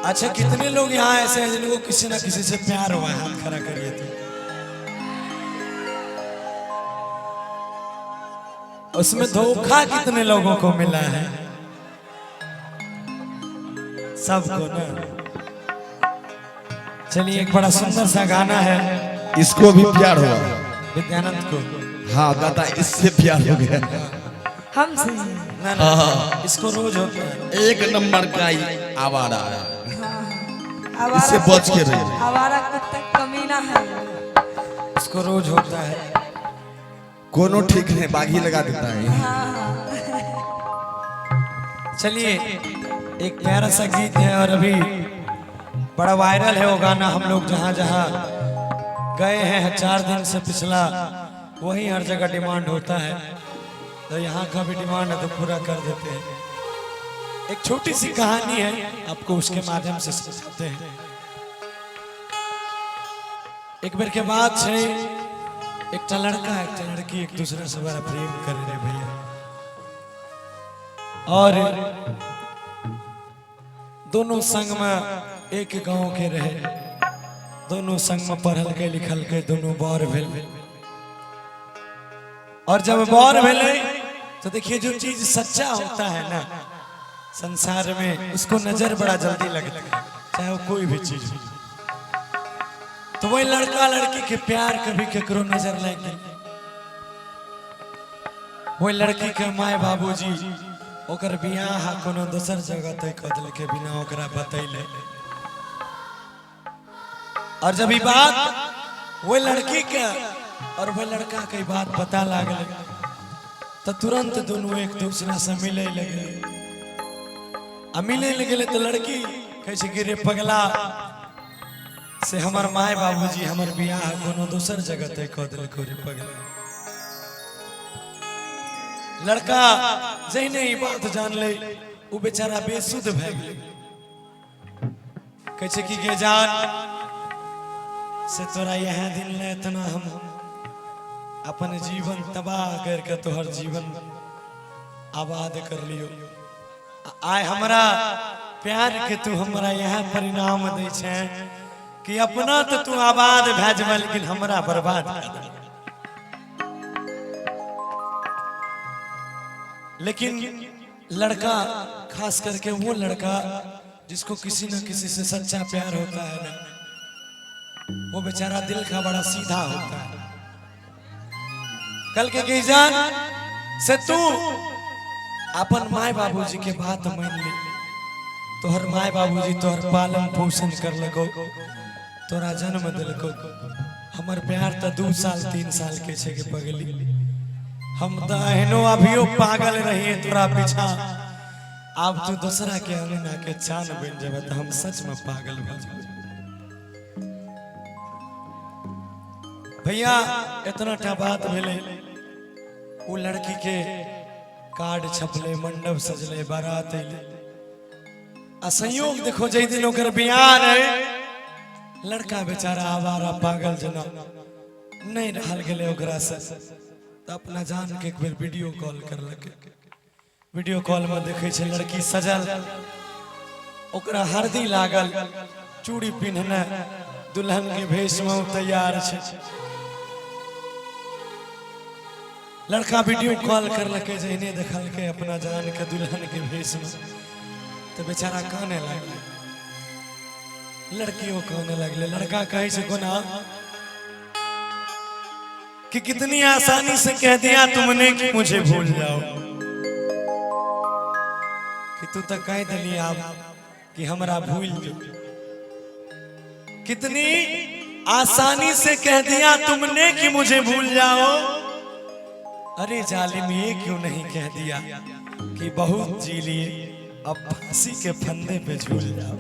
अच्छा कितने लोग यहाँ ऐसे हैं जिनको किसी ना किसी से प्यार हुआ है? हाथ खड़ा करिए तो। उसमें धोखा कितने लोगों को मिला है? सबको ना। चलिए एक बड़ा सुंदर सा गाना है। इसको भी प्यार हुआ विद्यानंद को। हाँ गाता इससे प्यार हो गया। हमसे ना ना इसको रोज होता है। एक नंबर का ही आवारा है। आवारा इससे बच के रहिए। आवारा कुत्ता कमीना है। इसको रोज होता है। कोनो ठीक नहीं बागी लगा देता है। चलिए एक प्यारा सा गीत है और अभी बड़ा वायरल है वो गाना। हम लोग जहाँ जहाँ गए हैं 4 दिन से पिछला वही हर जगह डिमांड होता है, तो यहाँ का भी डिमांड है तो पूरा कर देते हैं। एक छोटी सी कहानी है, आपको उसके माध्यम से समझाते हैं। एक बार के बाद से एक लड़का एक लड़की एक दूसरे से बड़ा प्रेम कर रहे भैया, और दोनों संग में एक गांव के रहे, दोनों संग में पढ़ल के लिखल के, दोनों बर भेल। और जब बर भेले तो देखिए जो चीज सच्चा होता है ना संसार में, उसको नजर बड़ा जल्दी लगता है, चाहे वो कोई भी चीज हो। तो वही लड़का लड़की के प्यार कभी केकरो नजर लग गई। वही लड़की के माए बाबूजी ओकर बियाह कोनो दोसर जगह तय कर दिल के बिना ओकरा बतैले। और जब ये बात वो लड़की के और वो लड़का के बात पता लागल तो तुरंत दोनों एक दूसरे से मिले लगे। मिले लगे तो लड़की कैसे गिरे पगला से हमार माए बाबूजी हमार बियाह कोनो दोसर जगह तय कर दिल रे पगला। लड़का जहने ही बात जान ले वो बेचारा बेसुध भे गए। कैसे कि गे जान से तोरा यह दिन ले इतना हम अपन जीवन तबाह करके तोहर जीवन आबाद कर लियो। आय हमारा प्यार के तू हमारा यह परिणाम दे छे कि अपना तो तू आबाद भे जब लेकिन हमरा बर्बाद कर दे। लेकिन लड़का खास करके वो लड़का जिसको किसी न किसी से सच्चा प्यार होता है ना, वो बेचारा दिल का बड़ा सीधा होता है। कल के जान से तू अपन माए बाबूजी के बात मान ली, तोहर माए बाबूजी तोहर पालन पोषण कर लगो, तोरा जन्म दिलको। हमर प्यार तो 2 साल 3 साल के छे के पगली, हम तो एहनो अभियो पागल रहिए तोरा पीछा। अब तू दूसरा के अंगना के चान बन जाबे तो हम सच में पागल हो जाबे। भैया इतना टा बात भेले, वो लड़की के कार्ड छपले, मंडप सजले, बारात अइले। आ संयोग देखो जई दिन ओकर बियाह रहे, लड़का बेचारा आवारा पागल जना नहीं रहल गेले ओकरा से, तो अपना जान के एक बेर वीडियो कॉल करलके। वीडियो कॉल में देखे छे लड़की सजल, ओकरा हरदी लागल, चूड़ी पिन्हने, दुल्हन के भेष में तैयार छे। लड़का वीडियो कॉल करलके, जहने देखल के अपना जान के दुल्हन के भेष में, तो बेचारा काने लगले, लड़कियों काने लगले। लड़का कहे छे कोना कि कितनी आसानी से कह दिया तुमने कि मुझे भूल जाओ, कि तू तो कह दिली आप कि हमरा भूल जाओ। कितनी आसानी से कह दिया तुमने कि मुझे भूल जाओ, अरे जालिम ये क्यों नहीं कह दिया कि बहुत जी लिए अब फांसी के फंदे पे झूल जाओ।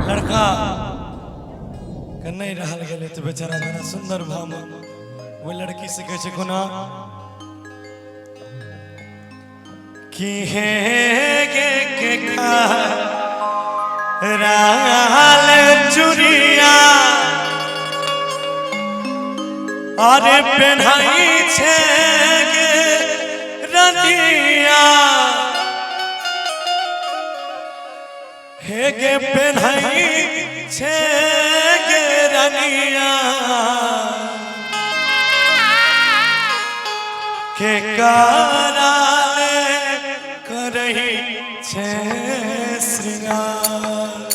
लड़का नहीं रहल गए तो बेचारा बड़ा सुंदर भाव में वो लड़की से कहे कोना कि हे के राल चुरिया अरे पेन्हाई छे गे रनिया गे पेन्हई छे गे रनिया के कराले करही छे श्रृंगार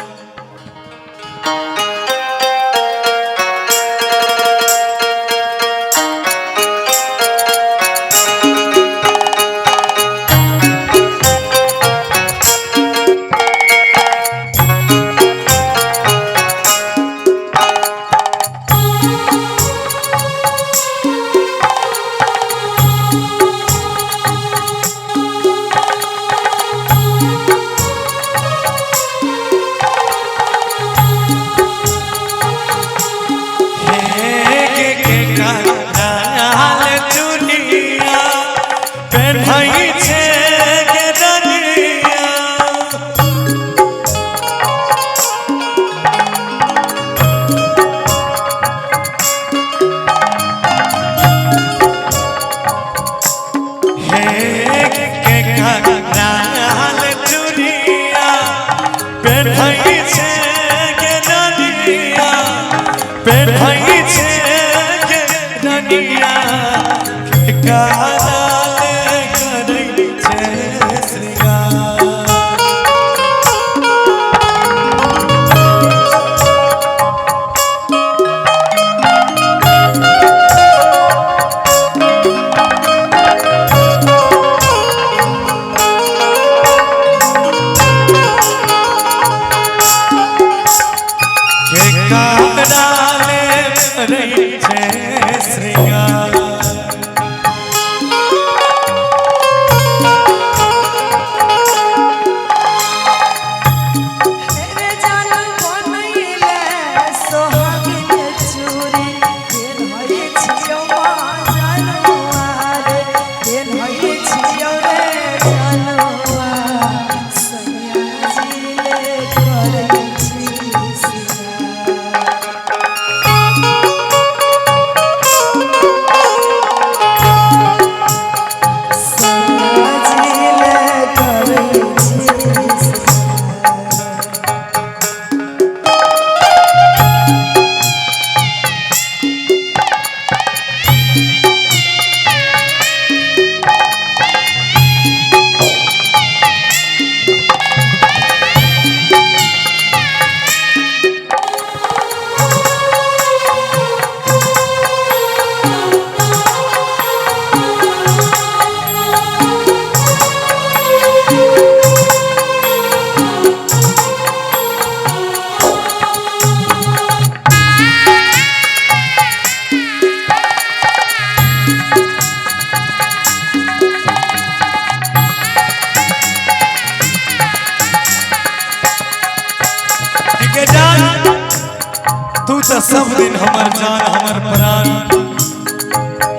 सब दिन हमर जान हमर प्राण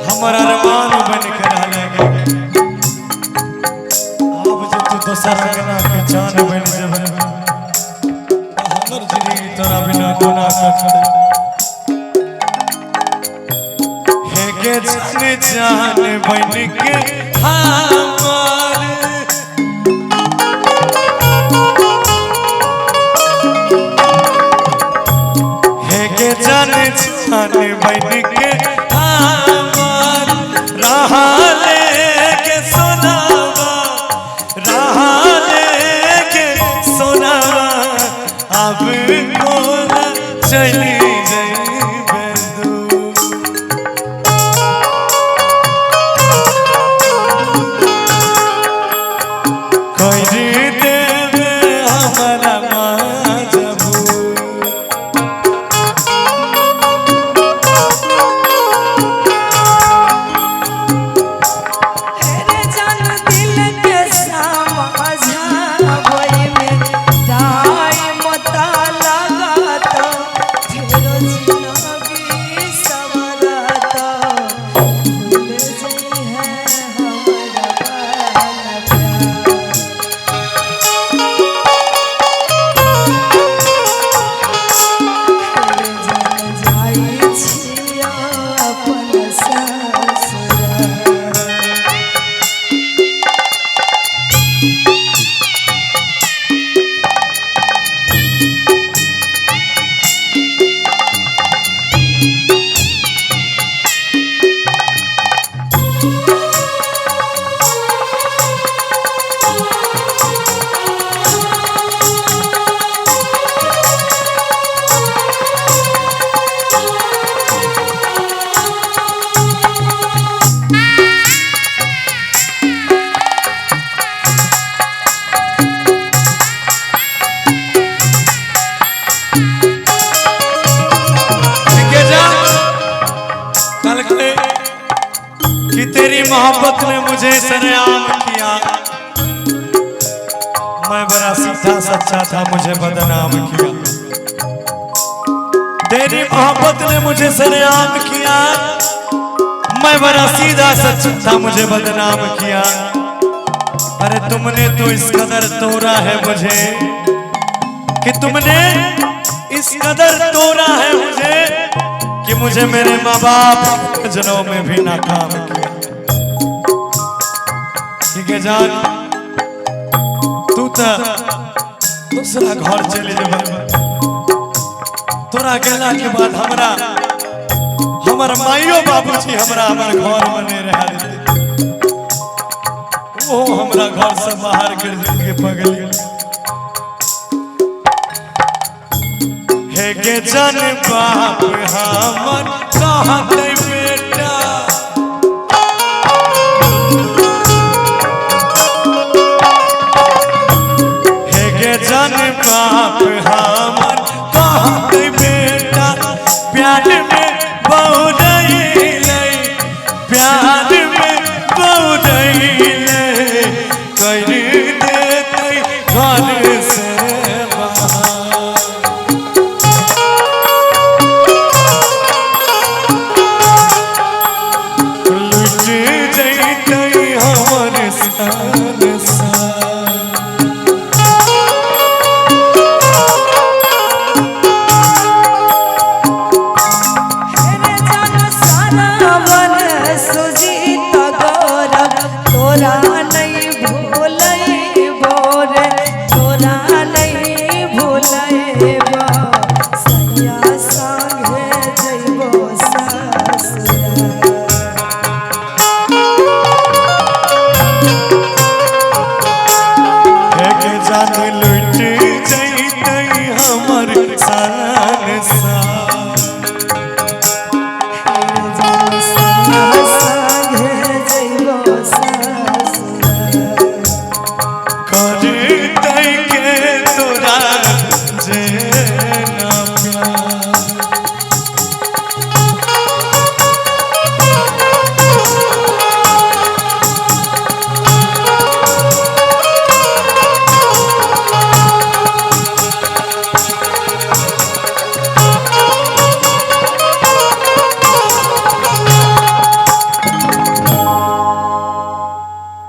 हमर अरमान बन के रहले अब जे तू दोसर गना के जान बन जेबे हमर जिंदगी तोरा बिना कोना करे हे के जान बन के हमर जान बन के हमार रहा लेके सोनावा रहा लेके सोनावा अब कौन चली जाइबे दूर सरेआम किया। मैं बड़ा सीधा सच्चा था, मुझे बदनाम किया। तेरी मोहब्बत ने मुझे सरेआम किया। मैं बड़ा सीधा सच्चा था, मुझे बदनाम किया। अरे तुमने तो इस कदर तोड़ा है मुझे, कि तुमने इस कदर तोड़ा है मुझे, कि मुझे मेरे माँ बाप जनों में भी नाकाम किया। ठीक है जान, तू तो दूसरा घर चले जा। तोरा गेला के बाद हमार माइयो बाबूजी हमरा हमार घर में नहीं रह देते। वो हमरा घर से बाहर कर के पगली। हे गे जन बाप हमर कहाँ गई बेटा, हे गे जन बाप हमर कहाँ गई बेटा। प्यार में बहुरइले, प्यार में बहुरइले, कर देते घर से लुट जैते हमर सान